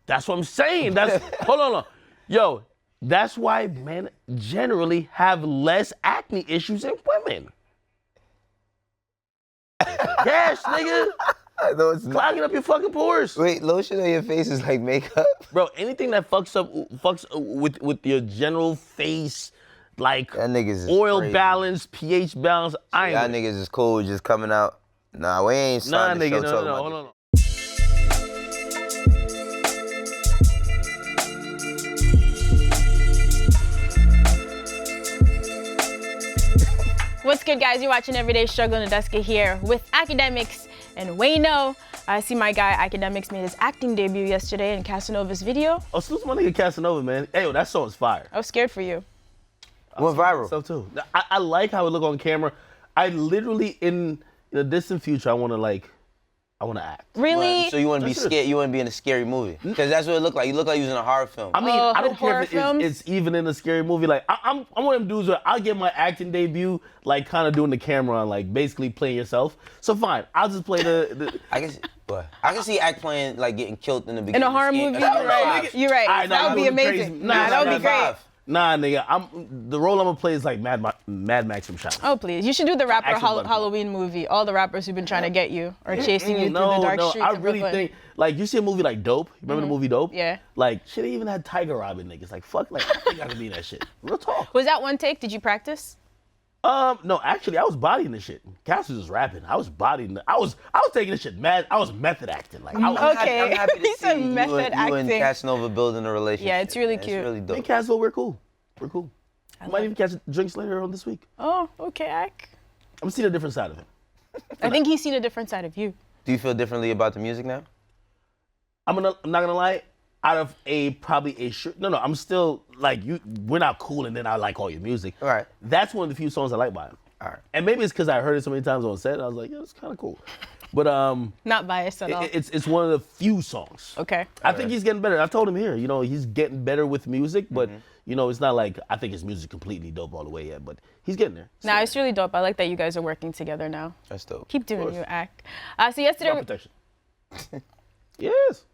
That's what I'm saying. Hold on. Yo, that's why men generally have less acne issues than women. Yes, nigga. No, it's Clogging up your fucking pores. Wait, lotion on your face is like makeup? Bro, anything that fucks with your general face, like That niggas is oil crazy. balance, pH balance, I Y'all ain't. niggas is cool just coming out. Nah, we ain't starting the show talking about hold this. on. What's good, guys? You're watching Everyday Struggle. Nadeska here with Akademiks and Wayno. I see my guy Akademiks made his acting debut yesterday in Casanova's video. Oh, salute to my nigga Casanova, man. Hey, yo, that song's fire. I was scared for you. Went viral. So too. I like how it look on camera. I literally, in the distant future, I want to act. Really? So you want to be scared? You want to be in a scary movie? Because that's what it looked like. You look like you was in a horror film. I mean, I don't care horror if films? it's even in a scary movie. Like, I'm one of them dudes where I'll get my acting debut, like, kind of doing the camera on, like, basically playing yourself. So fine, I'll just play the I can see Act playing like getting killed in the beginning. In a horror movie? You're right. You're right. I know, That would be I'm doing amazing. crazy. Nah, that would be great. Nah, nigga, the role I'm gonna play is like Mad Max from Shot. Oh, please. You should do the rapper Action button. Halloween movie. All the rappers who've been trying to get you or chasing you through the dark streets I of really Brooklyn. think, like, you see a movie like Dope? You remember the movie Dope? Yeah. Like, shit even had Tiger Robin niggas. Like, fuck, like, I think I could be that shit. Real talk. Was that one take? Did you practice? No, actually, I was bodying this shit. Cass was just rapping. I was bodying. I was taking this shit mad. I was method acting. Like, I was. Okay. I'm happy to He said see you method and acting. Casanova building a relationship. Yeah, it's really man. cute. It's really Me dope. and Cassville, we're cool. We're cool. I might even catch drinks later on this week. Oh, okay, Ak. I'm seeing a different side of him. I think he's seen a different side of you. Do you feel differently about the music now? I'm not gonna lie. Out of I'm still like you. We're not cool, and then I like all your music. All right. That's one of the few songs I like by him. All right. And maybe it's because I heard it so many times on set. I was like, yeah, it's kind of cool. But Not biased at all. it's one of the few songs. Okay. I think he's getting better. I've told him here, he's getting better with music, but it's not like I think his music completely dope all the way yet, but he's getting there. Nah, it's really dope. I like that you guys are working together now. That's dope. Keep doing course. you, Ak. So yesterday, About protection. Yes.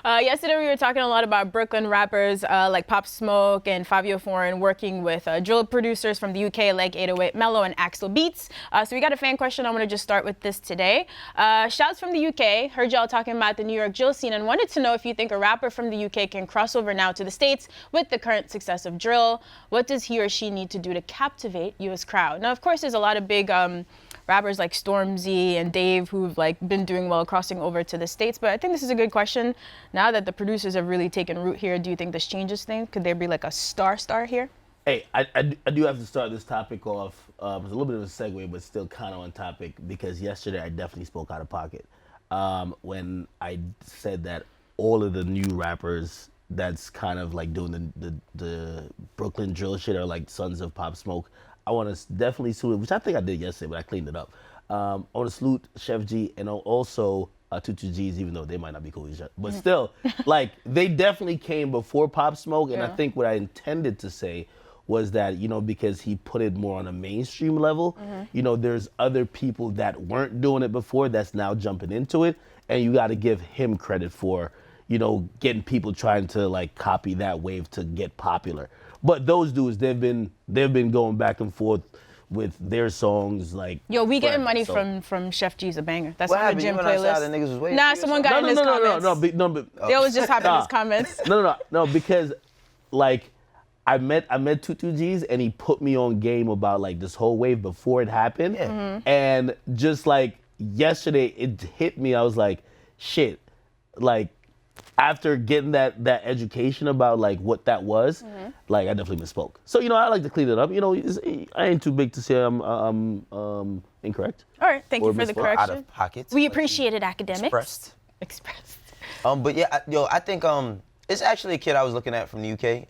yesterday we were talking a lot about Brooklyn rappers like Pop Smoke and Fivio Foreign working with drill producers from the UK like 808 Mellow and Axel Beats. So we got a fan question. I'm going to just start with this today. Shouts from the UK. Heard y'all talking about the New York drill scene and wanted to know if you think a rapper from the UK can cross over now to the States with the current success of drill. What does he or she need to do to captivate US crowd? Now, of course, there's a lot of big rappers like Stormzy and Dave who've like been doing well crossing over to the States, but I think this is a good question. Now that the producers have really taken root here, do you think this changes things? Could there be like a star here? Hey, I do have to start this topic off. It's a little bit of a segue, but still kind of on topic because yesterday I definitely spoke out of pocket when I said that all of the new rappers that's kind of like doing the Brooklyn drill shit are like sons of Pop Smoke. I want to definitely salute, which I think I did yesterday, but I cleaned it up. I want to salute Chef G and also 22Gs, even though they might not be cool with each other. But still, like, they definitely came before Pop Smoke, and I think what I intended to say was that, because he put it more on a mainstream level, there's other people that weren't doing it before that's now jumping into it, and you got to give him credit for, getting people trying to, like, copy that wave to get popular. But those dudes, they've been going back and forth with their songs, like. Yo, we getting money so. from Chef G's a banger. That's What on the happened? gym You went outside, the playlist. niggas was waiting Nah, for you or someone something? got in his comments. No, They always just hop in his comments. No, because like I met 22Gs and he put me on game about like this whole wave before it happened. Yeah. And just like yesterday it hit me, I was like, shit, like after getting that education about like what that was, like I definitely misspoke. So I like to clean it up. I ain't too big to say I'm incorrect. All right, thank Or you for the misspoke. correction. Out of pocket. We appreciate it, Akademiks. Expressed. Expressed. But yeah, I think it's actually a kid I was looking at from the UK,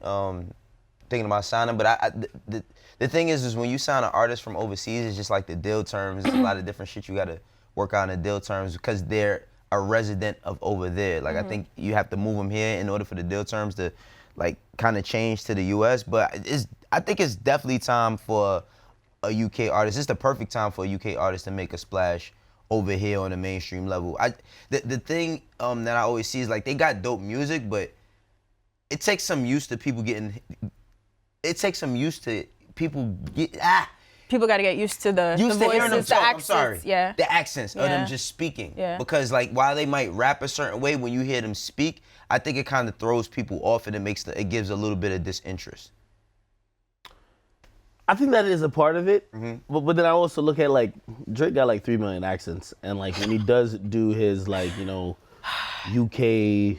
thinking about signing. But the thing is when you sign an artist from overseas, it's just like the deal terms. There's a lot of different shit you got to work out in the deal terms because they're a resident of over there. Like I think you have to move them here in order for the deal terms to like kind of change to the US. But I think it's definitely time for a UK artist. It's the perfect time for a UK artist to make a splash over here on the mainstream level. The thing that I always see is like they got dope music, but it takes some use to people getting. It takes some use to people get People got to get used to the voices, the accents. I'm sorry. Yeah. The accents of them just speaking. Yeah. Because like while they might rap a certain way, when you hear them speak, I think it kind of throws people off and it gives a little bit of disinterest. I think that is a part of it, but then I also look at like Drake got like 3 million accents, and like when he does do his like UK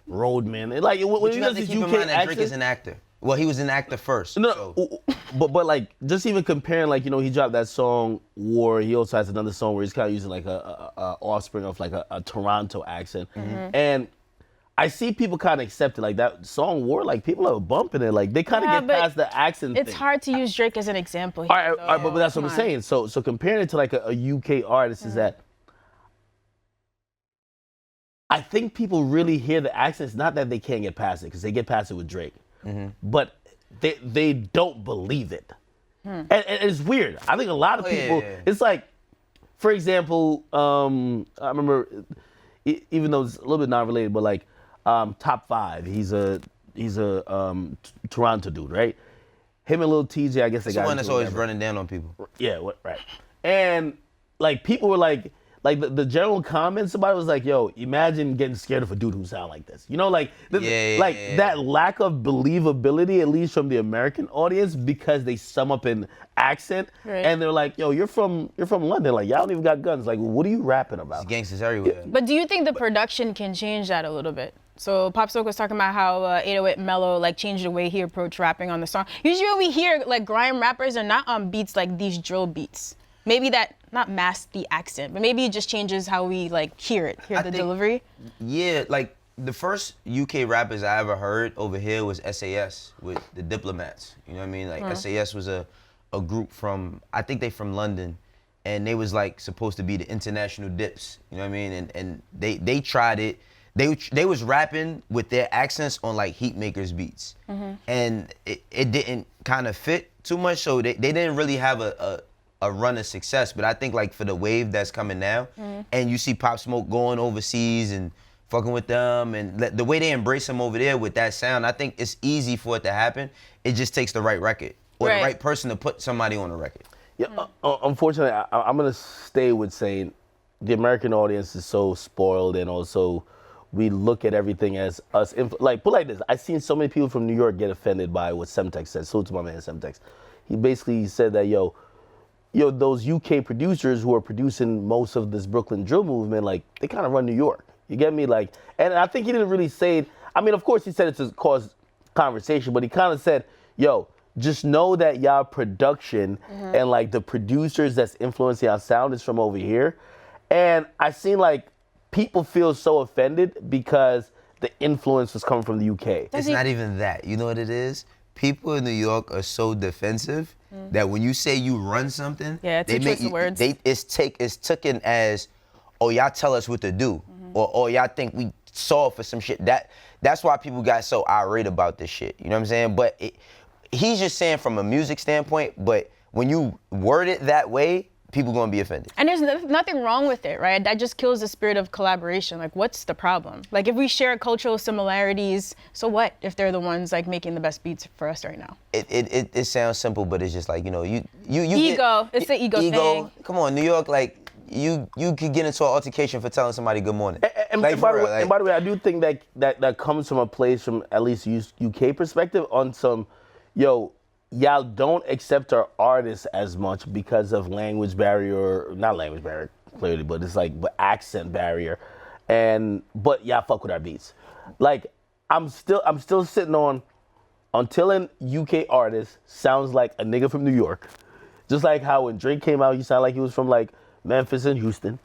roadman, like when he does his keep UK in mind that accent, Drake is an actor. Well, he was an actor first. No, so. but like just even comparing, like he dropped that song War. He also has another song where he's kind of using like a offspring of like a Toronto accent, and I see people kind of accept it. Like that song War, like people are bumping it. Like they kind of get past the accent It's thing. hard to use Drake as an example here. All right, but that's what I'm saying. So comparing it to like a UK artist is that I think people really hear the accents. Not that they can't get past it, because they get past it with Drake. But they don't believe it, and it's weird. I think a lot of people. It's like, for example, I remember, even though it's a little bit not related, but like Top 5. He's a Toronto dude, right? Him and Lil TJ, I guess they got. The one that's always running down on people. Yeah, right. And like people were like the general comments about it was like, yo, imagine getting scared of a dude who sound like this. Like that lack of believability, at least from the American audience, because they sum up in accent, and they're like, yo, you're from London, like y'all don't even got guns. Like, what are you rapping about? It's gangsters everywhere. But do you think the production can change that a little bit? So Pop Smoke was talking about how 808 Mello like changed the way he approached rapping on the song. Usually when we hear like grime rappers are not on beats like these drill beats. Maybe that not mask the accent, but maybe it just changes how we like hear the delivery. Yeah, like the first UK rappers I ever heard over here was SAS with the Diplomats. You know what I mean? Like SAS was a group from, I think they from London, and they was like supposed to be the international dips. You know what I mean? And they tried it. They was rapping with their accents on like Heatmakers beats, and it didn't kind of fit too much, so they didn't really have a run of success. But I think like for the wave that's coming now, and you see Pop Smoke going overseas and fucking with them, and the way they embrace him over there with that sound, I think it's easy for it to happen. It just takes the right record or the right person to put somebody on the record. Yeah, unfortunately, I'm gonna stay with saying the American audience is so spoiled, and also we look at everything as us. Like, put like this, I've seen so many people from New York get offended by what Semtex said. Salute to my man Semtex. He basically said that, yo, those UK producers who are producing most of this Brooklyn drill movement, like, they kind of run New York. You get me? Like, and I think he didn't really say it. I mean, of course he said it to cause conversation, but he kind of said, yo, just know that y'all production and like the producers that's influencing our sound is from over here. And I seen like people feel so offended because the influence was coming from the UK. It's not even that. You know what it is? People in New York are so defensive that when you say you run something, they make you, words. It's taken as, oh, y'all tell us what to do, or oh, y'all think we solve for some shit. That's why people got so irate about this shit. You know what I'm saying? But he's just saying from a music standpoint. But when you word it that way, people gonna be offended. And there's nothing wrong with it, right? That just kills the spirit of collaboration. Like, what's the problem? Like, if we share cultural similarities, so what if they're the ones like making the best beats for us right now? It sounds simple, but it's just like, you ego. It's the ego thing. Come on, New York, like you could get into an altercation for telling somebody good morning. And by the way, I do think that comes from a place, from at least UK perspective, on some, y'all don't accept our artists as much because of language barrier, not language barrier clearly, but it's like accent barrier, but y'all fuck with our beats. Like, I'm still sitting on, until an UK artist sounds like a nigga from New York, just like how when Drake came out, he sounded like he was from like Memphis and Houston,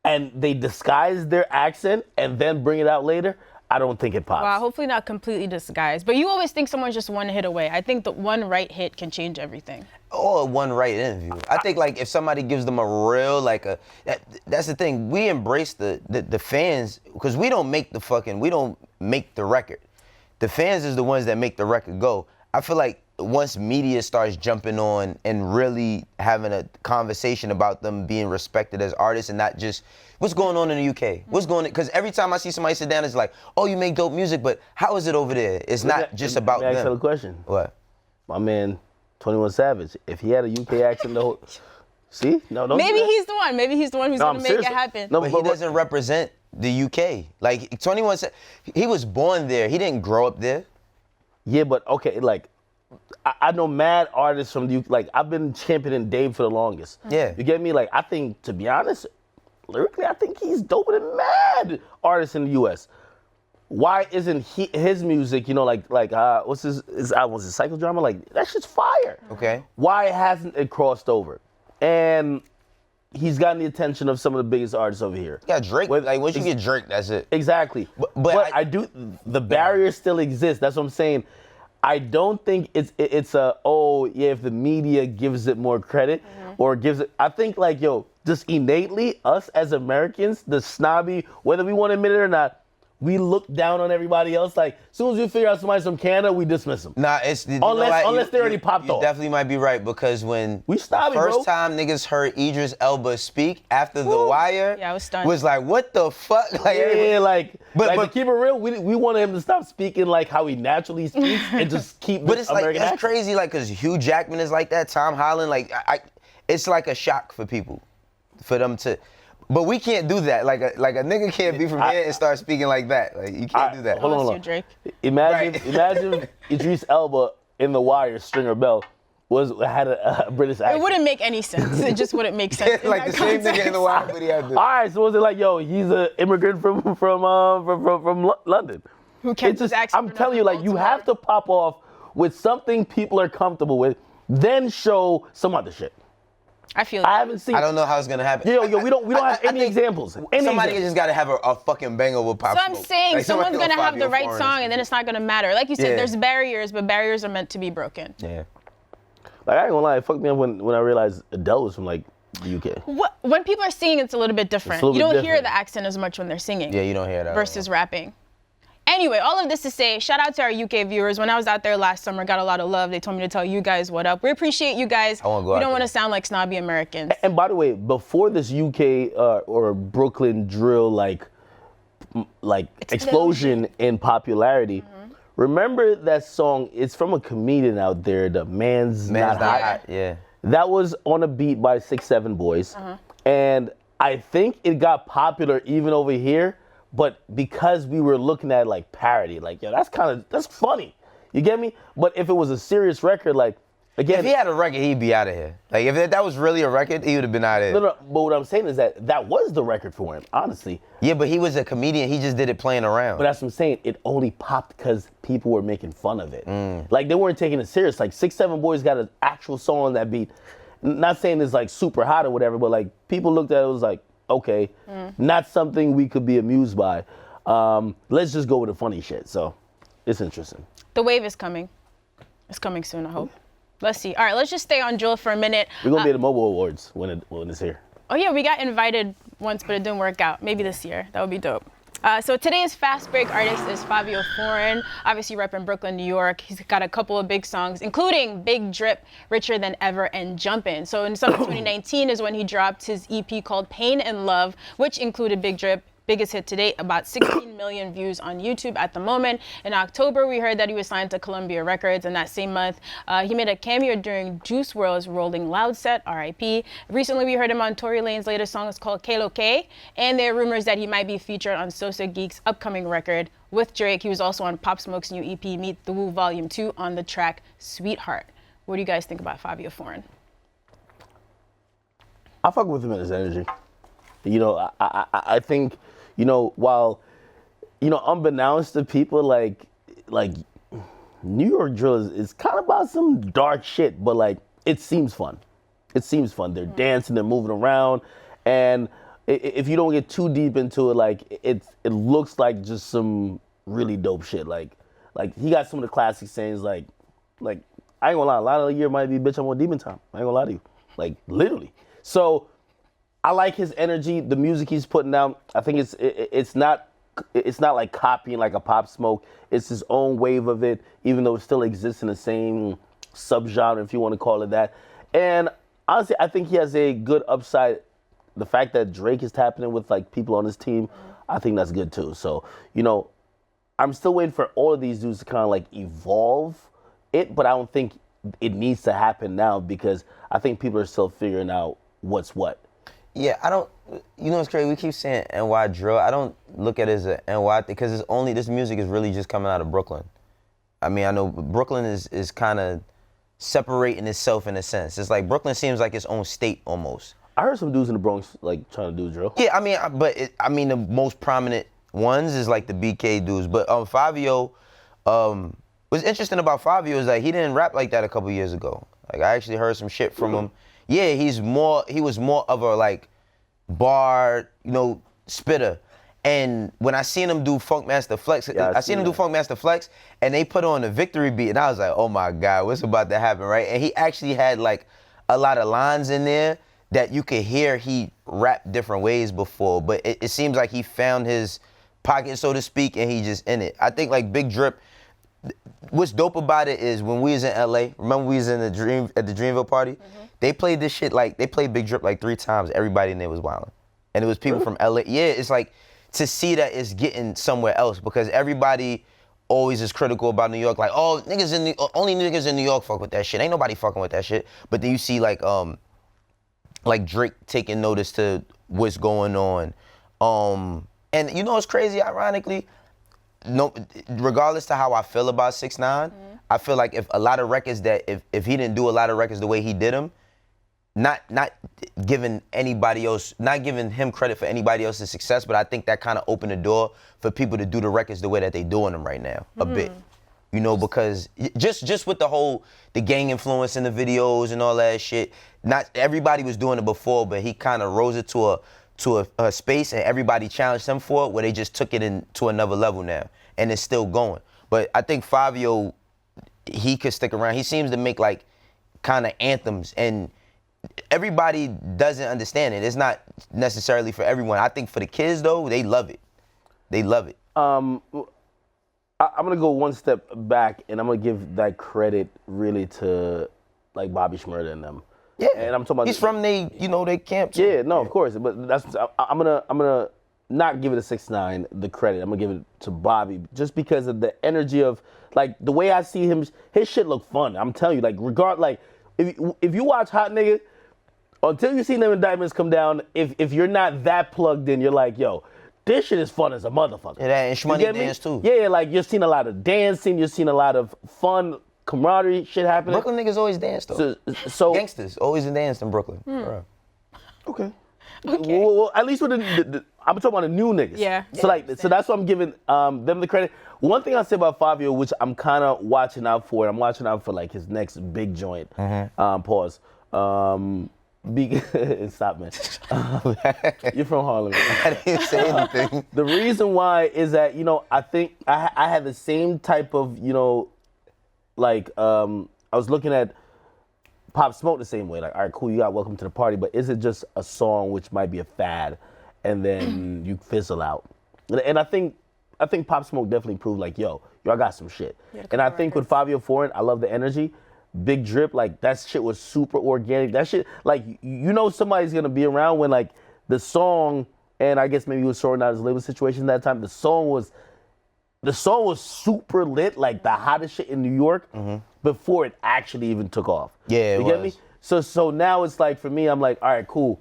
and they disguise their accent and then bring it out later. I don't think it pops. Wow, hopefully not completely disguised. But you always think someone's just one hit away. I think the one right hit can change everything. Or one right interview. I think like if somebody gives them a real that's the thing. We embrace the fans, because we don't make the record. The fans is the ones that make the record go. I feel like once media starts jumping on and really having a conversation about them being respected as artists and not just what's going on in the UK, what's going on, because every time I see somebody sit down, it's like, oh, you make dope music, but how is it over there? It's not just about them. Let me ask you a question. What? My man, 21 Savage, if he had a UK accent, the whole, see? No, don't Maybe do that. he's the one. Maybe he's the one who's going to make it happen. No, but he doesn't represent the UK. Like 21, he was born there. He didn't grow up there. Yeah, but okay, like, I know mad artists from the UK. Like, I've been championing Dave for the longest. Yeah. You get me? Like, I think, to be honest, lyrically, I think he's doper than mad artists in the US. Why isn't his music, you know, like what's his album? Was it Psychodrama? Like, that shit's fire. Okay. Why hasn't it crossed over? And he's gotten the attention of some of the biggest artists over here. Yeah, Drake. Like, once you get Drake, that's it. Exactly. But the barrier still exists. That's what I'm saying. I don't think it's if the media gives it more credit or gives it, I think like, just innately, us as Americans, the snobby, whether we want to admit it or not, we look down on everybody else. Like, as soon as we figure out somebody's from Canada, we dismiss them. Nah, it's unless they already popped off. You definitely might be right, because when we snobby, first time niggas heard Idris Elba speak after The Wire, I was stunned. Was like, what the fuck? Like, but to keep it real, we wanted him to stop speaking like how he naturally speaks and just keep. But it's American like, accent. it's crazy, like, cause Hugh Jackman is like that, Tom Holland, like, it's like a shock for people, for them to. But we can't do that. Like a nigga can't be from here and start speaking like that. Like, you can't do that. Hold on. Drake. Imagine Idris Elba in The Wire, Stringer Bell, had a British accent. It wouldn't make any sense. It just wouldn't make sense. Like the same nigga in The Wire, but he had to. All right, so was it like, he's an immigrant from London? Who kept his accent? I'm telling you, like, you have to pop off with something people are comfortable with, then show some other shit. I feel. I haven't seen. I don't know how it's gonna happen. We don't have any examples. Somebody just gotta have a fucking banger with Pop So Smoke. I'm saying Like, someone's gonna have the Fivio right Foreign song, and then it's not gonna matter. Like you said, Yeah. there's barriers, but barriers are meant to be broken. Yeah. Like, I ain't gonna lie, it fucked me up when I realized Adele was from, like, the UK. When people are singing, it's a little bit different. You don't hear the accent as much when they're singing. Yeah, you don't hear that. Versus rapping. Anyway, all of this to say, shout out to our UK viewers. When I was out there last summer, got a lot of love. They told me to tell you guys what up. We appreciate you guys. I wanna go we out don't want there. to sound like snobby Americans. And by the way, before this UK or Brooklyn drill like explosion in popularity, remember that song? It's from a comedian out there, the Man's Not Hot. Yeah. That was on a beat by 6'7" Boys, and I think it got popular even over here. But because we were looking at like parody, like, that's funny. You get me? But if it was a serious record, like, again, If he had a record, he'd be out of here. Like, if that was really a record, he would have been out of here. no. But what I'm saying is that was the record for him, honestly. Yeah, but he was a comedian. He just did it playing around. But that's what I'm saying. It only popped because people were making fun of it. Like, they weren't taking it serious. Like, 6'7" Boys got an actual song on that beat. Not saying it's like super hot or whatever, but like people looked at it, was like, okay, not something we could be amused by. Let's just go with the funny shit. So it's interesting. The wave is coming. It's coming soon, I hope. Let's see. All right, let's just stay on Jewel for a minute. We're going to be at the Mobile Awards when it's here. Oh yeah, we got invited once, but it didn't work out. Maybe this year. That would be dope. So today's fast break artist is Fivio Foreign, obviously repping Brooklyn, New York. He's got a couple of big songs, including Big Drip, Richer Than Ever, and Jumpin'. So in summer 2019 is when he dropped his EP called Pain and Love, which included Big Drip. Biggest hit to date, about 16 million views on YouTube at the moment. In October, we heard that he was signed to Columbia Records, and that same month, he made a cameo during Juice WRLD's Rolling Loud set, R.I.P. Recently, we heard him on Tory Lanez latest song. It's called Que Lo Que, and there are rumors that he might be featured on Sosa Geek's upcoming record with Drake. He was also on Pop Smoke's new EP, Meet the Woo Volume 2, on the track Sweetheart. What do you guys think about Fivio Foreign? I fuck with him in his energy. I think, while, unbeknownst to people, like New York drill is kind of about some dark shit, but like, it seems fun. It seems fun. They're dancing, they're moving around, and if you don't get too deep into it, like, it looks like just some really dope shit. Like he got some of the classic sayings, like I ain't gonna lie, a lot of the year might be, bitch, I'm on demon time. I ain't gonna lie to you, like, literally. So I like his energy, the music he's putting out. I think it's not like copying like a Pop Smoke. It's his own wave of it, even though it still exists in the same subgenre, if you want to call it that. And honestly, I think he has a good upside. The fact that Drake is tapping in with like people on his team, I think that's good too. So, I'm still waiting for all of these dudes to kind of like evolve it, but I don't think it needs to happen now because I think people are still figuring out what's what. Yeah, I don't. It's crazy. We keep saying NY drill. I don't look at it as a NY thing because this music is really just coming out of Brooklyn. I mean, I know Brooklyn is kind of separating itself in a sense. It's like Brooklyn seems like its own state almost. I heard some dudes in the Bronx like trying to do drill. Yeah, I mean, the most prominent ones is like the BK dudes. But Fivio, what's interesting about Fivio is that he didn't rap like that a couple years ago. Like I actually heard some shit from him. Yeah, he was more of a like bar, spitter. And when I seen him do Funkmaster Flex, I seen him do Funkmaster Flex, and they put on the victory beat, and I was like, oh my God, what's about to happen, right? And he actually had like a lot of lines in there that you could hear he rapped different ways before, but it seems like he found his pocket, so to speak, and he just in it. I think like Big Drip, what's dope about it is when we was in LA, remember we was in at the Dreamville party? They played this shit they played Big Drip like 3 times. Everybody in there was wilding. And it was people from LA. Yeah, it's like to see that it's getting somewhere else because everybody always is critical about New York. Like, oh, only niggas in New York fuck with that shit. Ain't nobody fucking with that shit. But then you see like Drake taking notice to what's going on. And what's crazy, ironically? No, regardless to how I feel about 6ix9ine, I feel like if a lot of records if he didn't do a lot of records the way he did them, not giving anybody else, not giving him credit for anybody else's success, but I think that kind of opened the door for people to do the records the way that they doing them right now, a bit. Because just with the gang influence in the videos and all that shit, not everybody was doing it before, but he kind of rose it to a space and everybody challenged him for it where they just took it to another level now and it's still going. But I think Fivio, he could stick around. He seems to make like kind of anthems and everybody doesn't understand it. It's not necessarily for everyone. I think for the kids though, they love it. They love it. I'm gonna go one step back and I'm gonna give that credit really to like Bobby Shmurda and them. Yeah, and I'm talking about he's from they camp too. Yeah, no, of course, but I'm gonna not give it to 6ix9ine the credit. I'm gonna give it to Bobby just because of the energy of like the way I see him. His shit look fun. I'm telling you, like if you watch Hot Nigga, until you see them indictments come down, if you're not that plugged in, you're like, yo, this shit is fun as a motherfucker. Yeah, and Shmoney dance too. Yeah, like you're seeing a lot of dancing, you're seeing a lot of fun camaraderie shit happening. Brooklyn niggas always dance though. So gangsters always dance in Brooklyn. Okay. Well, at least with I'm talking about the new niggas. Yeah. So so that's why I'm giving them the credit. One thing I'll say about Fivio, which I'm kind of watching out for, I'm watching out for like his next big joint. Pause. Stop, man. You're from Harlem. I didn't say anything. The reason why is that I think I had the same type of I was looking at Pop Smoke the same way. Like, all right, cool, you got Welcome to the Party, but is it just a song which might be a fad, and then you fizzle out? And I think Pop Smoke definitely proved like, yo, I got some shit. And I think with Fivio Foreign, I love the energy. Big Drip, like that shit was super organic. That shit, like somebody's gonna be around when like the song, and I guess maybe he was sorting out his label situation that time. The song was super lit, like the hottest shit in New York before it actually even took off. Yeah, you get me? So now it's like for me, I'm like, all right, cool.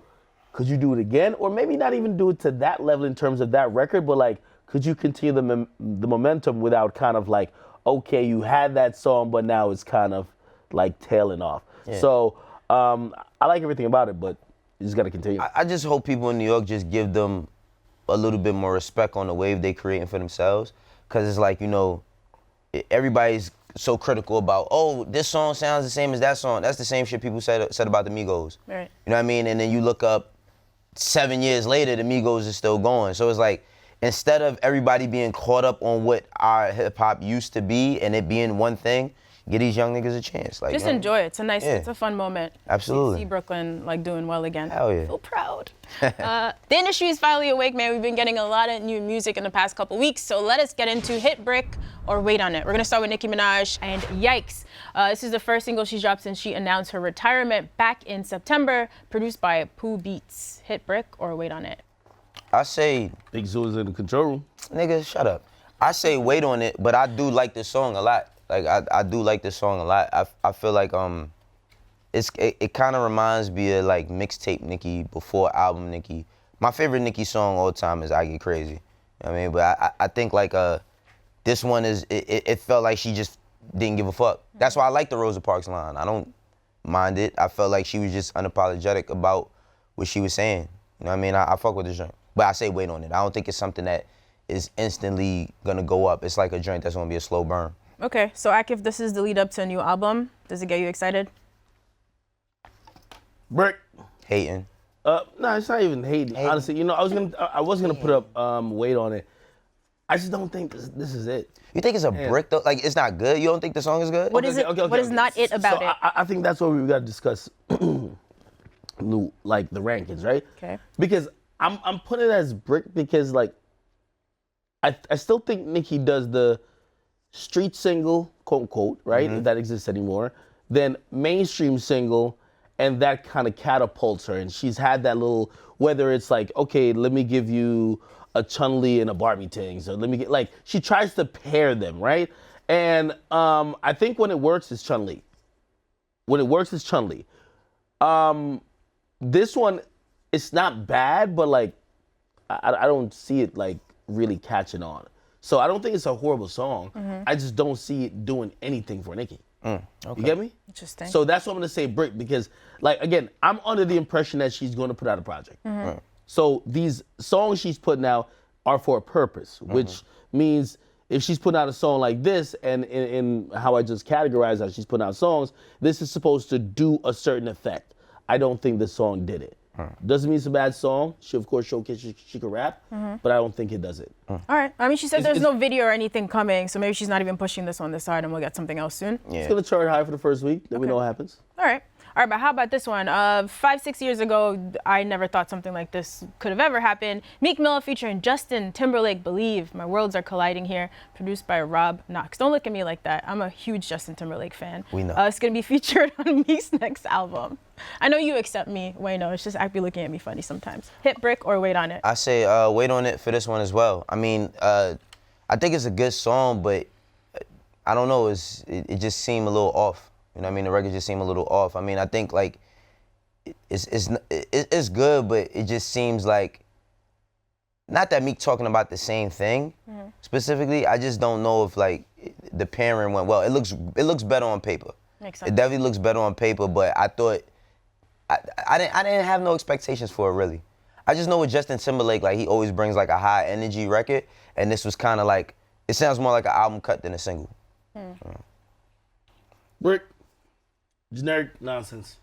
Could you do it again, or maybe not even do it to that level in terms of that record, but like, could you continue the momentum without kind of like, okay, you had that song, but now it's kind of like tailing off. Yeah. So I like everything about it, but you just got to continue. I just hope people in New York just give them a little bit more respect on the wave they creating for themselves. Because it's like, everybody's so critical about, oh, this song sounds the same as that song. That's the same shit people said about the Migos. Right. You know what I mean? And then you look up 7 years later, the Migos is still going. So it's like, instead of everybody being caught up on what our hip hop used to be and it being one thing, give these young niggas a chance. Like, just you know? enjoy it. It's a nice, Yeah. it's a fun moment. Absolutely. See Brooklyn like doing well again. Hell yeah. Feel proud. The industry is finally awake, man. We've been getting a lot of new music in the past couple weeks, so let us get into Hit Brick or Wait on It. We're gonna start with Nicki Minaj and Yikes. This is the first single she's dropped since she announced her retirement back in September, produced by Pooh Beats. Hit Brick or Wait on It? I say, Big Zoo's in the control room. nigga, shut up. I say wait on it, but I do like this song a lot. Like I do like this song a lot. I feel like it kind of reminds me of like mixtape Nicki before album Nicki. My favorite Nicki song all the time is I Get Crazy. You know what I mean? But I think like this one is it felt like she just didn't give a fuck. That's why I like the Rosa Parks line. I don't mind it. I felt like she was just unapologetic about what she was saying. You know what I mean? I fuck with this joint. But I say wait on it. I don't think it's something that is instantly gonna go up. It's like a joint that's gonna be a slow burn. Okay, so Akif, this is the lead up to a new album. Does it get you excited? Brick. Hating. No, it's not even hating. Honestly, you know, I was gonna put up weight on it. I just don't think this is it. You think it's a brick though? Like it's not good? You don't think the song is good? What is it? What is not it about so it? I think that's what we gotta discuss. Like the rankings, right? Okay. Because I'm putting it as brick because like I still think Nicki does the street single, quote unquote, right? If that exists anymore. Then mainstream single, and that kind of catapults her. And she's had that little, whether it's like, okay, let me give you a Chun-Li and a Barbie thing. So let me get, like, she tries to pair them, right? And I think when it works, it's Chun-Li. When it works, it's Chun-Li. This one, it's not bad, but like, I don't see it like really catching on. So I don't think it's a horrible song. I just don't see it doing anything for Nicki. Okay. You get me? Interesting. So that's what I'm gonna say, brick, because like again, I'm under the impression that she's gonna put out a project. Right. So these songs she's putting out are for a purpose, which means if she's putting out a song like this, and in how I just categorize how she's putting out songs, this is supposed to do a certain effect. I don't think this song did it. Doesn't mean it's a bad song. She of course showcased she can rap, but I don't think it does it. All right. I mean, she said there's no video or anything coming, so maybe she's not even pushing this on this side, and we'll get something else soon. Yeah. It's gonna chart high for the first week. Then we know what happens. All right. All right, but how about this one? 5-6 years ago, I never thought something like this could have ever happened. Meek Mill featuring Justin Timberlake, Believe. My worlds are colliding here. Produced by Rob Knox. Don't look at me like that. I'm a huge Justin Timberlake fan. We know. It's going to be featured on Meek's next album. I know you accept me, Wayno. It's just I be looking at me funny sometimes. Hit Brick or Wait on It? I say wait on it for this one as well. I mean, I think it's a good song, but I don't know. It just seemed a little off. You know what I mean? The record just seemed a little off. I mean, I think like it's good, but it just seems like, not that Meek talking about the same thing specifically. I just don't know if like the pairing went well. It looks better on paper. Makes sense. It definitely looks better on paper, but I thought I didn't have no expectations for it really. I just know with Justin Timberlake, like he always brings like a high energy record, and this was kind of like, it sounds more like an album cut than a single. Brick. Generic nonsense.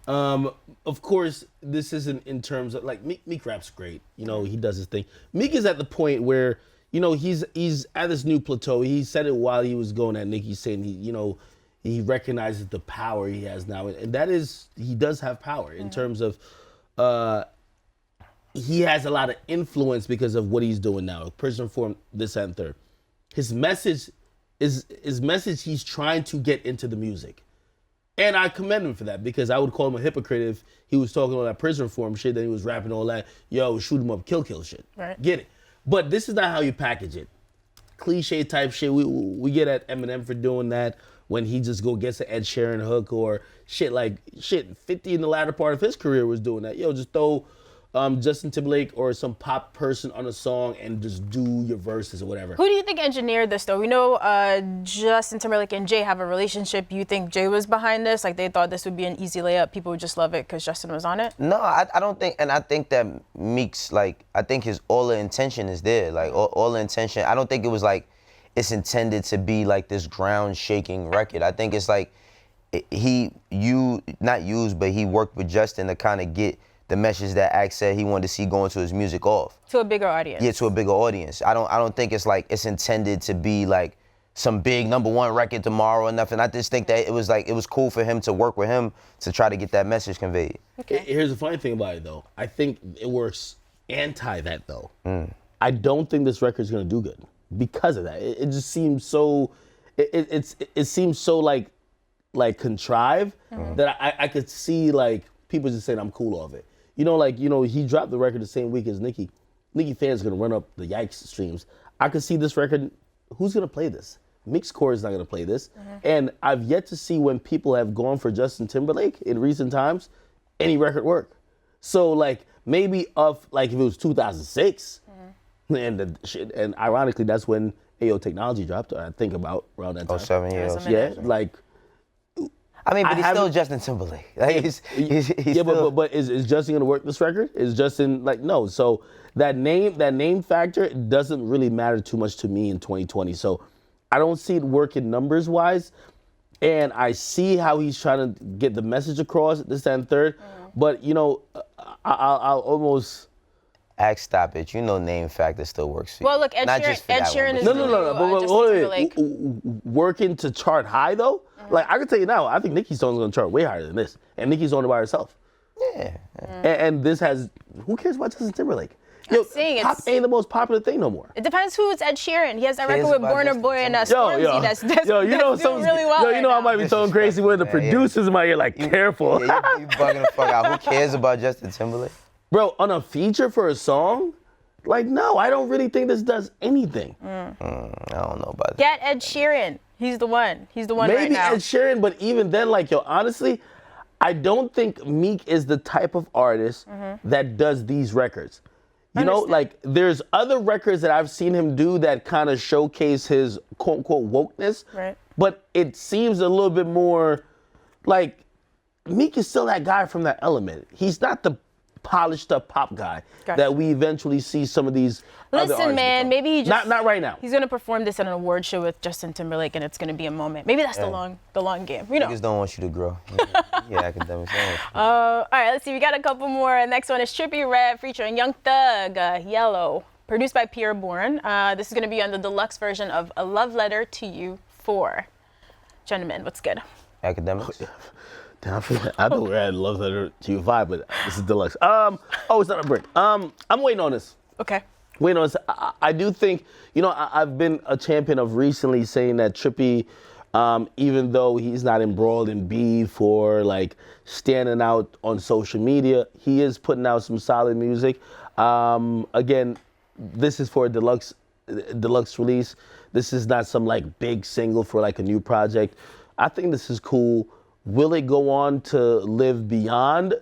Of course, this isn't in terms of like Meek rap's great. You know, he does his thing. Meek is at the point where, you know, he's at this new plateau. He said it while he was going at Nicki, saying he recognizes the power he has now, and that is, he does have power in terms of he has a lot of influence because of what he's doing now. Prison reform, this and third. His message he's trying to get into the music. And I commend him for that, because I would call him a hypocrite if he was talking all that prison reform shit, then he was rapping all that, yo, shoot him up, kill shit. Right. Get it. But this is not how you package it. Cliche type shit. We get at Eminem for doing that when he just gets an Ed Sheeran hook or shit 50 in the latter part of his career was doing that. Yo, just throw Justin Timberlake or some pop person on a song and just do your verses or whatever. Who do you think engineered this, though? We know Justin Timberlake and Jay have a relationship. You think Jay was behind this? Like, they thought this would be an easy layup. People would just love it because Justin was on it? No, I don't think, and I think that Meek's, like, I think all the intention is there. Like, all the intention, I don't think it was like, it's intended to be like this ground-shaking record. I think it's like, he worked with Justin to kind of get the message that Axe said he wanted to see going to his music off. To a bigger audience. Yeah, to a bigger audience. I don't think it's like, it's intended to be like some big #1 record tomorrow or nothing. I just think that it was cool for him to work with him to try to get that message conveyed. Okay. Here's the funny thing about it, though. I think it works anti that, though. I don't think this record's gonna do good because of that. It just seems so. It seems so like contrived that I could see like people just saying I'm cool off it. He dropped the record the same week as Nicki. Nicki fans gonna run up the Yikes streams. I could see this record. Who's gonna play this? Meek's core is not gonna play this. And I've yet to see when people have gone for Justin Timberlake in recent times, any record work. So like maybe if it was 2006, and ironically that's when AO Technology dropped. I think about around that time. 7 years. Yeah, like. I mean, but he's still Justin Timberlake. Like, he's still... but is Justin gonna work this record? Is Justin no? So that name factor doesn't really matter too much to me in 2020. So I don't see it working numbers wise, and I see how he's trying to get the message across this and third. But I'll almost. Stop it. Name factor still works for you. Well, look, Ed Sheeran is No. Working to chart high though. Like I can tell you now, I think Nicki's song's gonna chart way higher than this, and Nicki's on it by herself. Yeah. And this has. Who cares about Justin Timberlake? Pop ain't the most popular thing no more. It depends who it's Ed Sheeran. He has that record with Burna Boy and Stormzy. That's doing really well. I might be talking crazy with the producers in my ear. Like, careful. You bugging the fuck out. Who cares about Justin Timberlake? Bro, on a feature for a song? Like, no, I don't really think this does anything. I don't know about that. Get Ed Sheeran. He's the one. He's the one Maybe right now. Ed Sheeran, but even then, honestly, I don't think Meek is the type of artist that does these records. There's other records that I've seen him do that kind of showcase his quote-unquote wokeness. Right. But it seems a little bit more like Meek is still that guy from that element. He's not the polished up pop guy that we eventually see some of these other artists become. Maybe he just not right now. He's gonna perform this at an award show with Justin Timberlake, and it's gonna be a moment. Maybe that's the long game. Niggas don't want you to grow. Academics. All right, let's see. We got a couple more. Next one is Trippie Redd featuring Young Thug, Yellow, produced by Pierre Bourne. This is gonna be on the deluxe version of A Love Letter to You 4. Gentlemen, what's good? Academics. I thought we had Love Letter to You 5, but this is deluxe. It's not a break. I'm waiting on this. Okay. Waiting on this. I do think, I've been a champion of recently saying that Trippie, even though he's not embroiled in beef or standing out on social media, he is putting out some solid music. Again, this is for a deluxe release. This is not some big single for a new project. I think this is cool. Will it go on to live beyond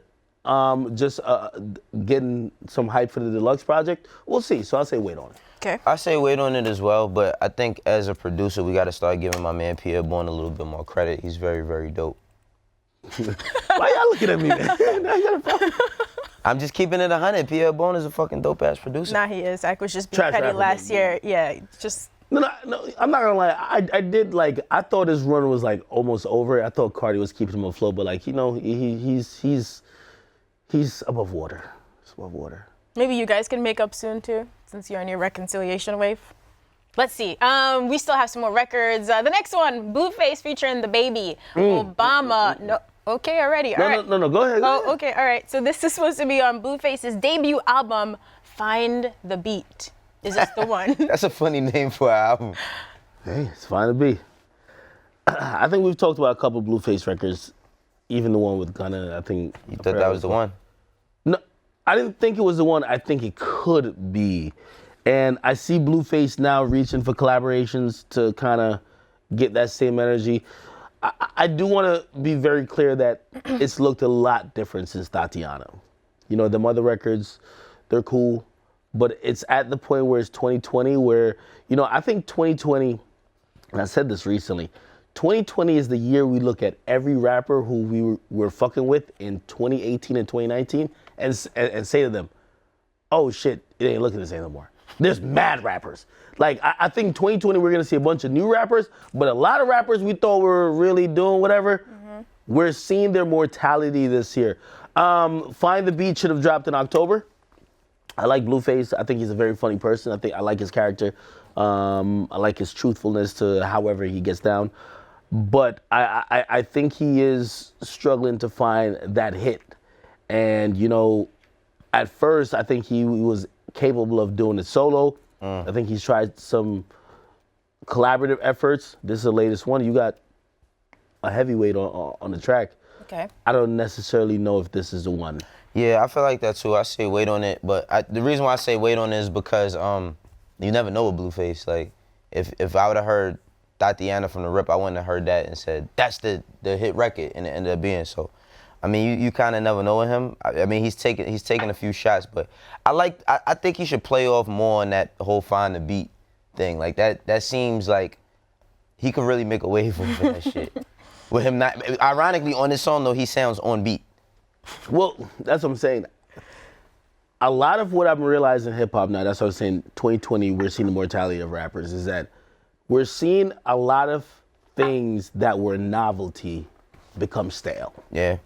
just getting some hype for the deluxe project? We'll see. So I'll say wait on it. Okay. I say wait on it as well, but I think as a producer, we got to start giving my man Pierre Bourne a little bit more credit. He's very, very dope. Why y'all looking at me, man? I'm just keeping it 100. Pierre Bourne is a fucking dope-ass producer. Nah, he is. I was just being petty last year. Yeah, just... No, I'm not gonna lie. I did I thought his run was almost over. I thought Cardi was keeping him afloat, but he's above water. He's above water. Maybe you guys can make up soon too, since you're on your reconciliation wave. Let's see. We still have some more records. The next one, Blueface featuring DaBaby, Obama. No, okay, already. All right. No. Go ahead. Okay, all right. So this is supposed to be on Blueface's debut album, Find the Beat. Is this the one? That's a funny name for an album. Hey, it's fine to be. I think we've talked about a couple Blueface records, even the one with Gunna. I think. You thought that was the one? No, I didn't think it was the one. I think it could be. And I see Blueface now reaching for collaborations to kind of get that same energy. I do want to be very clear that it's looked a lot different since Tatiana. The mother records, they're cool. But it's at the point where it's 2020 where, I think 2020, and I said this recently, 2020 is the year we look at every rapper who we were fucking with in 2018 and 2019 and say to them, oh shit, it ain't looking the same no more. There's mad rappers. I think 2020 we're gonna see a bunch of new rappers, but a lot of rappers we thought were really doing whatever, we're seeing their mortality this year. Find the Beat should have dropped in October. I like Blueface. I think he's a very funny person. I like his character. I like his truthfulness to however he gets down. But I think he is struggling to find that hit. And, you know, at first, I think he was capable of doing it solo. I think he's tried some collaborative efforts. This is the latest one. You got a heavyweight on the track. Okay. I don't necessarily know if this is the one. Yeah, I feel like that too. I say wait on it, but the reason why I say wait on it is because you never know with Blueface. Like, if I would have heard Tatiana from the rip, I wouldn't have heard that and said that's the hit record, and it ended up being so. I mean, you kind of never know with him. I mean, he's taking a few shots, but I think he should play off more on that whole find the beat thing. Like that seems like he could really make a wave for that shit. With him not, ironically, on this song though, he sounds on beat. Well, that's what I'm saying. A lot of what I'm realizing in hip hop now, that's what I was saying, 2020, we're seeing the mortality of rappers, is that we're seeing a lot of things that were novelty become stale. Yeah.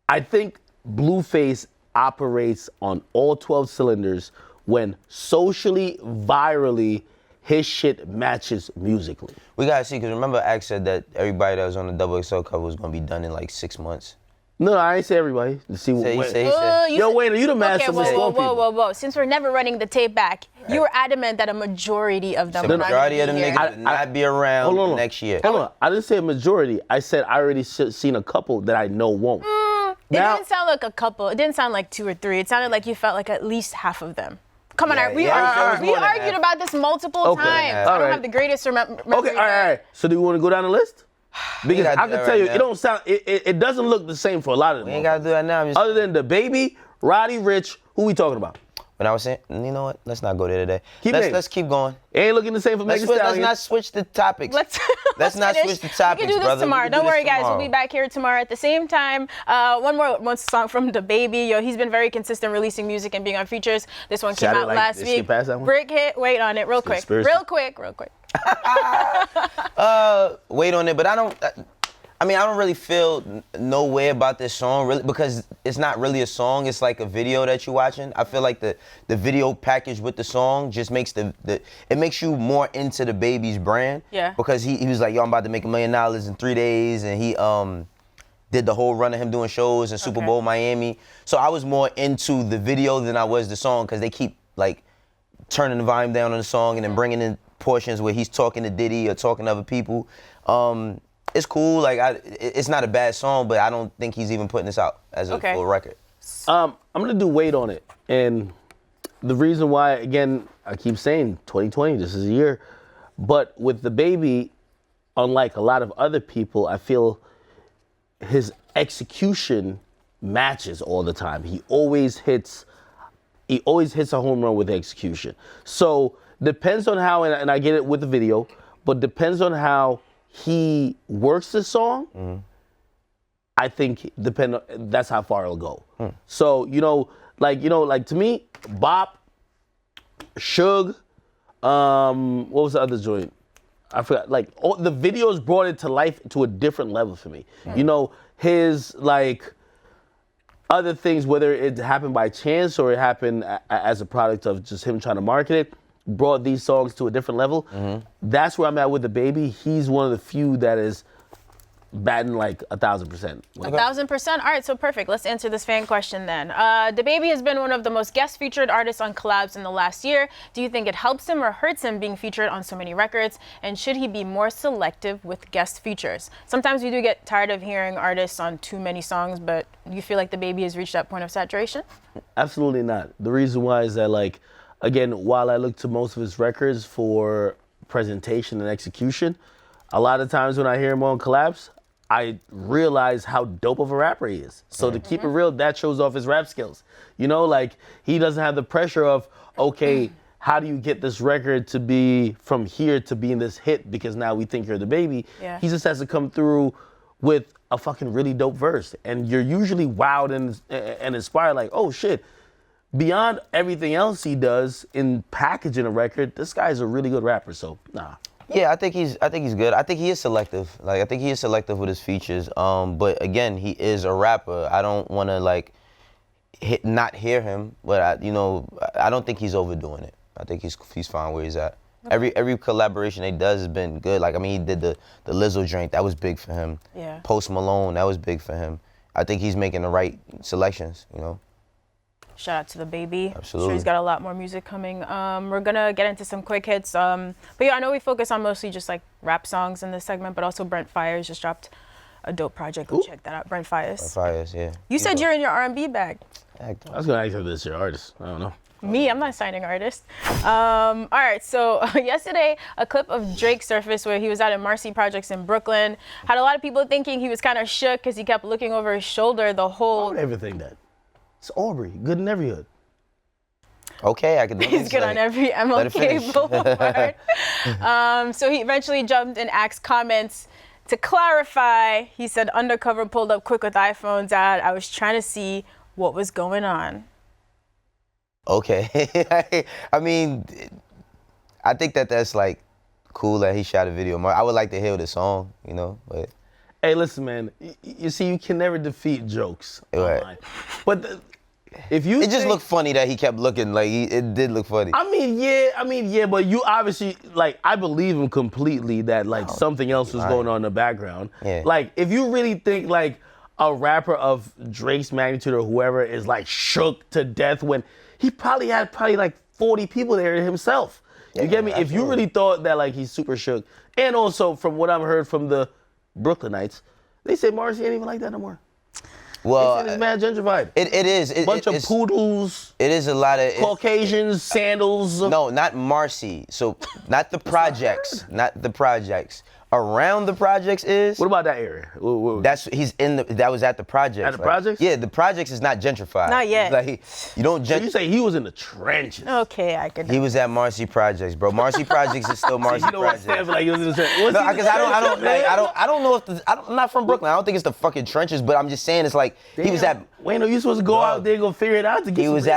I think Blueface operates on all 12 cylinders when socially, virally, his shit matches musically. We gotta see, because remember Axe said that everybody that was on the XXL cover was gonna be done in like 6 months. No, I ain't say everybody. Yo, Wayno, you the master of people. Whoa. Since we're never running the tape back, you were adamant that a majority of them The majority of them niggas would not be around next year. Hold on. I didn't say a majority. I said I already seen a couple that I know won't. It didn't sound like a couple. It didn't sound like 2 or 3. It sounded like you felt like at least half of them. Come on, we argued about this multiple times. I don't have the greatest memory. Okay, all right. So do you want to go down the list? Because I can tell you, it don't sound. It doesn't look the same for a lot of them. We ain't gotta do that now. Other than DaBaby, Roddy Ricch, who we talking about? When I was saying, you know what? Let's not go there today. Let's keep going. It ain't looking the same for Megan Stallion. Let's not switch the topics. Let's not switch the topics, we can do this tomorrow. Don't worry, guys. We'll be back here tomorrow at the same time. One song from DaBaby. Yo, he's been very consistent releasing music and being on features. This one came out last week. Brick hit. Wait on it, real quick. Real quick. Wait on it, but I don't really feel no way about this song, really, because it's not really a song. It's like a video that you're watching. I feel like the video package with the song just makes it makes you more into DaBaby's brand. Yeah. Because he was like, yo, I'm about to make $1 million in 3 days, and he did the whole run of him doing shows in Super Bowl Miami. So I was more into the video than I was the song, because they keep like turning the volume down on the song and then bringing in portions where he's talking to Diddy or talking to other people. It's cool, like it's not a bad song, but I don't think he's even putting this out as a full record. I'm gonna do wait on it, and the reason why, again, I keep saying 2020, this is a year, but with DaBaby, unlike a lot of other people, I feel his execution matches all the time. He always hits a home run with execution. So depends on how, and I get it with the video, but depends on how he works the song. I think that's how far it'll go. So, like to me, Bop, Suge, what was the other joint? I forgot. Like, all the videos brought it to life to a different level for me. His like other things, whether it happened by chance or it happened as a product of just him trying to market it, brought these songs to a different level. That's where I'm at with DaBaby. He's one of the few that is batting like 1,000%. 1,000%? All right, so perfect. Let's answer this fan question then. DaBaby has been one of the most guest featured artists on collabs in the last year. Do you think it helps him or hurts him being featured on so many records? And should he be more selective with guest features? Sometimes we do get tired of hearing artists on too many songs, but you feel like DaBaby has reached that point of saturation? Absolutely not. The reason why is that, like, again, while I look to most of his records for presentation and execution, a lot of times when I hear him on collabs, I realize how dope of a rapper he is. So to keep it real, that shows off his rap skills. Like, he doesn't have the pressure of, okay, how do you get this record to be from here to being this hit because now we think you're DaBaby? Yeah. He just has to come through with a fucking really dope verse. And you're usually wowed and inspired, like, oh shit. Beyond everything else he does in packaging a record, this guy's a really good rapper, so nah. Yeah, I think he's good. I think he is selective. Like, I think he is selective with his features. But again, he is a rapper. I don't want to like not hear him, but I don't think he's overdoing it. I think he's fine where he's at. Every collaboration he does has been good. Like, I mean, he did the Lizzo drink. That was big for him. Yeah. Post Malone, that was big for him. I think he's making the right selections, you know? Shout out to DaBaby. Absolutely. Sure, he's got a lot more music coming. We're gonna get into some quick hits. But yeah, I know we focus on mostly just like rap songs in this segment, but also Brent Fires just dropped a dope project. Go check that out. Brent Fires. Brent Fires, yeah. You said you're in your R&B bag. I was gonna ask if this is your artist. I don't know. Me, I'm not signing artists. All right, so yesterday, a clip of Drake surfaced where he was at a Marcy Projects in Brooklyn. Had a lot of people thinking he was kind of shook because he kept looking over his shoulder the whole. I would ever think that. It's Aubrey, good in every hood. Okay, I can do He's good on every MLK boulevard. So he eventually jumped and asked comments. To clarify, he said Undercover pulled up quick with iPhones out. I was trying to see what was going on. Okay. I mean, I think that's like cool that he shot a video. I would like to hear the song, you know, but. Hey, listen, man. You see, you can never defeat jokes online. But if you it just looked funny that he kept looking like it did look funny. I mean, yeah, but you obviously, like, I believe him completely that, like, something else was going on in the background. Yeah. Like, if you really think, like, a rapper of Drake's magnitude or whoever is, like, shook to death when he probably had like 40 people there himself. You get me? Absolutely. If you really thought that, like, he's super shook. And also, from what I've heard from the Brooklynites, they say Marcy ain't even like that no more. Well, it's mad gentrified. It is. Bunch of poodles. It is a lot of Caucasians, sandals. No, not Marcy. So not the projects. Not the projects. Around the projects is. What about that area? That was at the projects. At the projects? Yeah, the projects is not gentrified. Not yet. Like, you don't So you say he was in the trenches. Okay, I could. He was at Marcy Projects, bro. Marcy Projects is still Marcy You know what? Projects. Stanford, like, he was in the trenches. No, because I don't know if I'm not from Brooklyn. I don't think it's the fucking trenches, but I'm just saying it's like he was at. Wayno, you supposed to go out there and go figure it out to get He was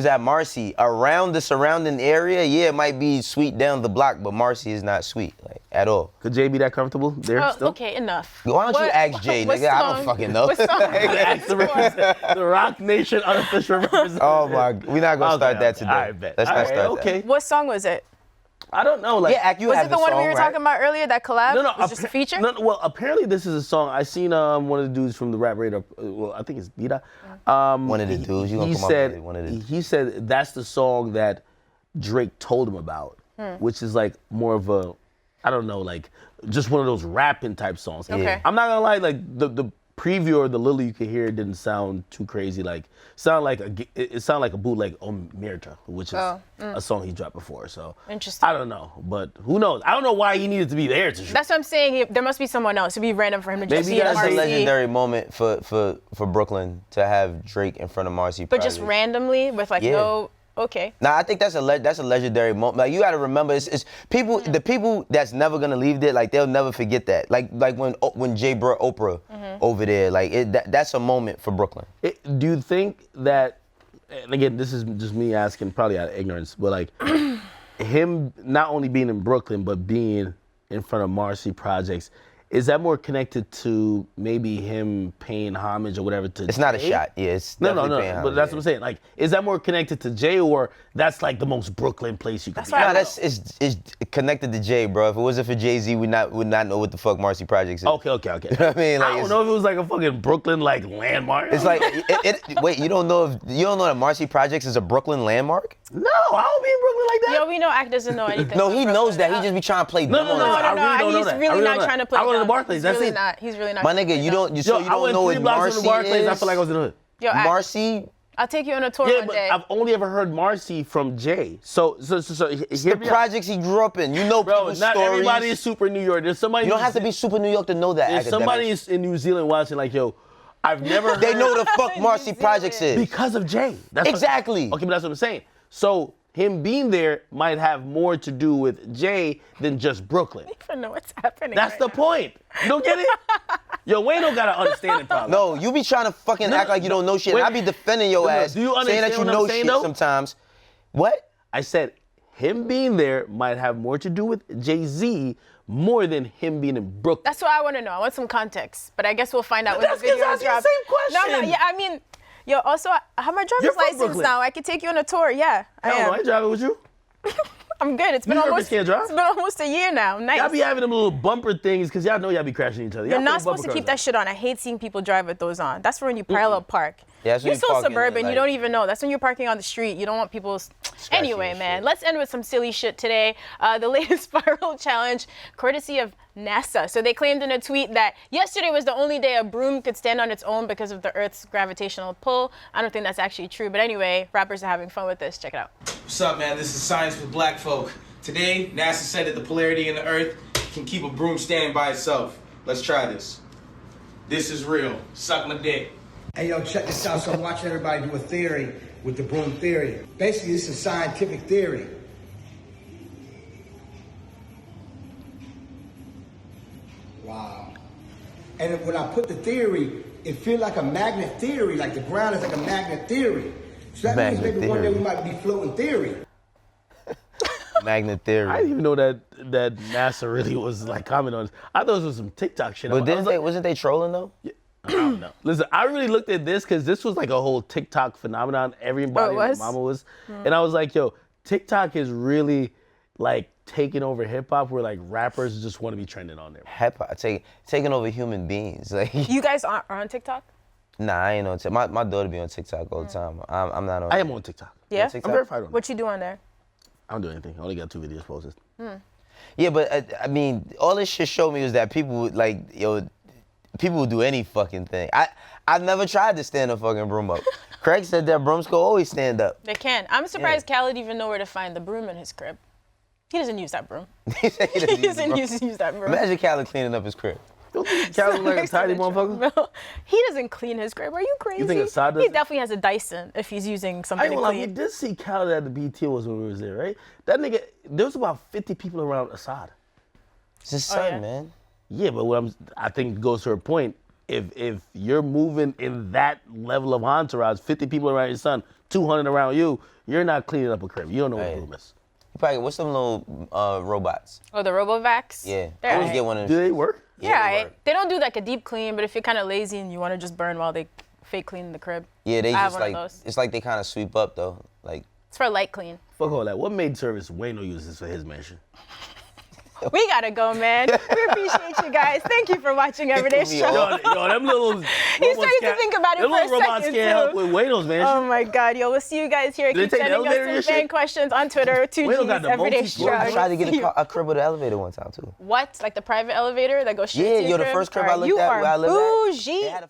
at Marcy. Around the surrounding area, yeah, it might be sweet down the block, but Marcy is not sweet, like, at all. Could Jay be that comfortable there still? Okay, enough. Why don't you ask Jay, nigga? I don't fucking know. What song? Ask the Rock Nation unofficial representative. Oh my, we're not gonna start that today. I bet. Let's not start okay. What song was it? I don't know. Like, Yeah, you Was have it the one song, we were right? talking about earlier? That collab? no, was just a feature? No, well, apparently this is a song. I seen one of the dudes from the Rap Radar. Well, I think it's Dita. One of the dudes. You gonna come up with one of the. He said that's the song that Drake told him about, which is like more of a, I don't know, like just one of those rapping type songs. Okay. I'm not gonna lie, like the preview or the little you could hear didn't sound too crazy. Like it sounded like a bootleg Omerta, which is a song he dropped before. So Interesting. I don't know, but who knows? I don't know why he needed to be there to shoot. That's what I'm saying. There must be someone else. It'd be random for him to just Maybe see that's That's a Marcy. legendary moment for Brooklyn to have Drake in front of Marcy. But just Projects. randomly with like Yeah. no. Okay. Nah, I think that's a legendary moment. Like, you got to remember, it's people. The people that's never gonna leave there, like, they'll never forget that. Like when Jay brought Oprah over there, like that's a moment for Brooklyn. Do you think that? And again, this is just me asking, probably out of ignorance, but like him not only being in Brooklyn but being in front of Marcy Projects, is that more connected to maybe him paying homage or whatever to It's not a Jay? shot. Yeah, it's No, definitely paying but homage, that's yeah. what I'm saying. Like, is that more connected to Jay, or that's like the most Brooklyn place you could be? why I No, know. it's connected to Jay, bro. If it wasn't for Jay-Z, would not know what the fuck Marcy Projects is. Okay. You know what I mean? Like, I don't know if it was like a fucking Brooklyn like landmark. It's like wait, you don't know that Marcy Projects is a Brooklyn landmark? no, I don't be in Brooklyn like that. Yo, we know Act doesn't know anything. No, about he Brooklyn. knows that. He just be trying to play dumb no, on no, us. I really don't know he's that. I really really not don't know trying to that. play I go to the dumb. Barclays, He's that's really it. not. He's really not. My trying to nigga, play you dumb. don't. Yo, So I you don't went know 3 what blocks from Marcy the Barclays. I is? feel like I was in the hood. Yo, Act, Marcy. I'll take you on a tour Yeah, one but day. I've only ever heard Marcy from Jay. So The hear me out. projects he grew up in. You know Bro, people's not stories. everybody is super New York. There's somebody. You don't have to be super New York to know that. There's somebody Academics. in New Zealand watching like, yo, I've never heard. They know the fuck Marcy Zealand. Projects is. because of Jay. That's what- Exactly. okay, but that's what I'm saying. So him being there might have more to do with Jay than just Brooklyn. I don't know what's happening. That's right the now. point. You don't get it? Yo, Wayno got an understanding problem. No, you be trying to fucking act like you don't know shit. Wait. And I be defending your No, ass, do you saying that understand you what I'm know saying, shit though? sometimes. What? I said him being there might have more to do with Jay-Z more than him being in Brooklyn. That's what I want to know. I want some context, but I guess we'll find out when That's the video 'cause is I asked dropped. you the same No, question. yeah, I mean, yo, also I have my You're driver's from license Brooklyn. now. I can take you on a tour. Yeah, I Hell no, am. I ain't driving with you. I'm good. It's been New Yorkers almost can't drive? it's been almost a year now. Nice. Y'all be having them little bumper things because y'all know y'all be crashing each other. You're Y'all not put supposed to bumper keep cars that shit on. I hate seeing people drive with those on. That's for when you parallel park. Yeah, that's when You're you so park in suburban, the, you don't even know. That's when you're parking on the street. You don't want people's. Anyway, your man, shit. let's end with some silly shit today. The latest viral challenge, courtesy of NASA. So they claimed in a tweet that yesterday was the only day a broom could stand on its own because of the Earth's gravitational pull. I don't think that's actually true, but anyway, rappers are having fun with this. Check it out. What's up, man? This is Science with Black Folk. Today, NASA said that the polarity in the Earth can keep a broom standing by itself. Let's try this. This is real. Suck my dick. Hey, yo, check this out. So I'm watching everybody do a theory with the broom theory. Basically, this is scientific theory. Wow. And when I put the theory, it feels like a magnet theory, like the ground is like a magnet theory. So that means Magnet maybe one day theory. we might be floating theory. Magnet theory. I didn't even know that NASA really was like commenting on this. I thought it was some TikTok shit. But I was wasn't they trolling though? I don't know. Listen, I really looked at this because this was like a whole TikTok phenomenon. Everybody, Oh, it was? mama was, and I was like, yo, TikTok is really like taking over hip hop, where like rappers just want to be trending on there. Hip hop taking over human beings. Like, You guys are on TikTok? nah, I ain't on TikTok. My daughter be on TikTok all the time. I'm not on. I am on TikTok. Yeah? TikTok? I'm verified on it. What you do on there? I don't do anything. I only got 2 videos posted. Yeah, but I mean, all this shit showed me was that people would like, people would do any fucking thing. I've never tried to stand a fucking broom up. Craig said that brooms could always stand up. They can. I'm surprised Khaled even know where to find the broom in his crib. He doesn't use that broom. He said he He doesn't doesn't use use that broom. Imagine Khaled cleaning up his crib. You don't think Khaled like a tidy motherfucker? No, he doesn't clean his crib. Are you crazy? You think Assad He doesn't? definitely has a Dyson if he's using I something ain't to gonna lie, we clean. did see Khaled at the BT Awards when we was there, right? That nigga, there was about 50 people around Assad. It's his son, yeah? man. Yeah, but I think it goes to her point. If you're moving in that level of entourage, 50 people around your son, 200 around you, you're not cleaning up a crib. You don't know what Right. broom is. Probably, what's them little robots? Oh, the RoboVacs? Yeah, They're I always alright. get one of Do them. they work? Yeah, they alright. work. They don't do like a deep clean, but if you're kind of lazy and you want to just burn while they fake clean the crib, Yeah, they I have just one of like, those. it's like they kind of sweep up though. Like, it's for light clean. Fuck all that. What maid service Wayno uses for his mansion? We gotta go, man. We appreciate you guys. Thank you for watching Everyday me Show. Yo, them little robots started to think about it them for a little robots second, can't help too. with Wayno's mansion. Oh my God, yo, we'll see you guys here. Did they Keep take the sending us elevator and some shit? fan questions on Twitter. 2G's We don't got the Everyday multi-floor. Show. I tried to get See you. a crib with an elevator one time too. What? Like the private elevator that goes straight Yeah, to your the crib? first crib I Alright, looked you at are where I live at, bougie. they had a